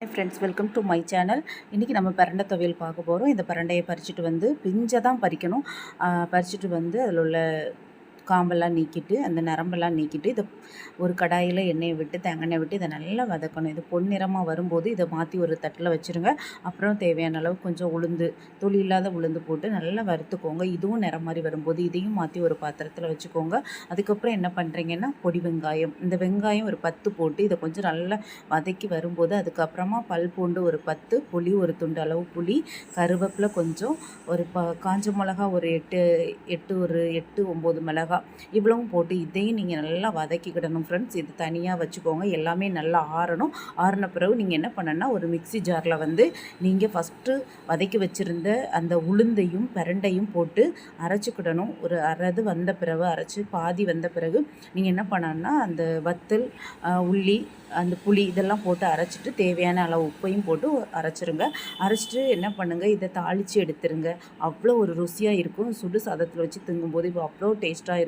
Hi friends, welcome to my channel. இன்றைக்கி நம்ம பிரண்டை துவையல் பார்க்க போகிறோம். இந்த பிரண்டையை பறிச்சுட்டு வந்து பிஞ்சை தான் பறிக்கணும். பறிச்சுட்டு வந்து அதில் உள்ள காம்பெல்லாம் நீக்கிட்டு அந்த நரம்பெல்லாம் நீக்கிட்டு இதை ஒரு கடாயில் எண்ணெயை விட்டு தேங்காய் விட்டு இதை நல்லா வதக்கணும். இது பொன்னிறமாக வரும்போது இதை மாற்றி ஒரு தட்டில் வச்சுருங்க. அப்புறம் தேவையான அளவு கொஞ்சம் உளுந்து, துளி இல்லாத உளுந்து போட்டு நல்லா வறுத்துக்கோங்க. இதுவும் நிறம் மாதிரி வரும்போது இதையும் மாற்றி ஒரு பாத்திரத்தில் வச்சுக்கோங்க. அதுக்கப்புறம் என்ன பண்ணுறீங்கன்னா, பொடி வெங்காயம், இந்த வெங்காயம் ஒரு 10 போட்டு இதை கொஞ்சம் நல்லா வதக்கி வரும்போது அதுக்கப்புறமா பல் பூண்டு ஒரு 10, புளி ஒரு துண்டு அளவு புளி, கருவேப்பிலை கொஞ்சம், ஒரு காஞ்ச மிளகா ஒரு 8 9 மிளகா இவ்வளவும் போட்டு இதையும் நீங்கள் நல்லா வதக்கிக்கிடணும் ஃப்ரெண்ட்ஸ். இது தனியாக வச்சுக்கோங்க. எல்லாமே நல்லா ஆறணும். ஆறின பிறகு நீங்கள் என்ன பண்ணணும்னா, ஒரு மிக்ஸி ஜாரில் வந்து நீங்கள் ஃபஸ்ட்டு வதக்கி வச்சுருந்த அந்த உளுந்தையும் பிரண்டையும் போட்டு அரைச்சிக்கிடணும். ஒரு அரைது வந்த பிறகு அரைச்சி பாதி வந்த பிறகு நீங்கள் என்ன பண்ணணும்னா, அந்த வத்தல், உள்ளி, அந்த புளி இதெல்லாம் போட்டு அரைச்சிட்டு தேவையான அளவு உப்பையும் போட்டு அரைச்சிருங்க. அரைச்சிட்டு என்ன பண்ணுங்கள், இதை தாளித்து எடுத்துருங்க. அவ்வளோ ஒரு ருசியாக இருக்கும். சுடு சாதத்தில் வச்சு திங்கும்போது இப்போ அவ்வளோ டேஸ்ட்டாக இருக்கும்.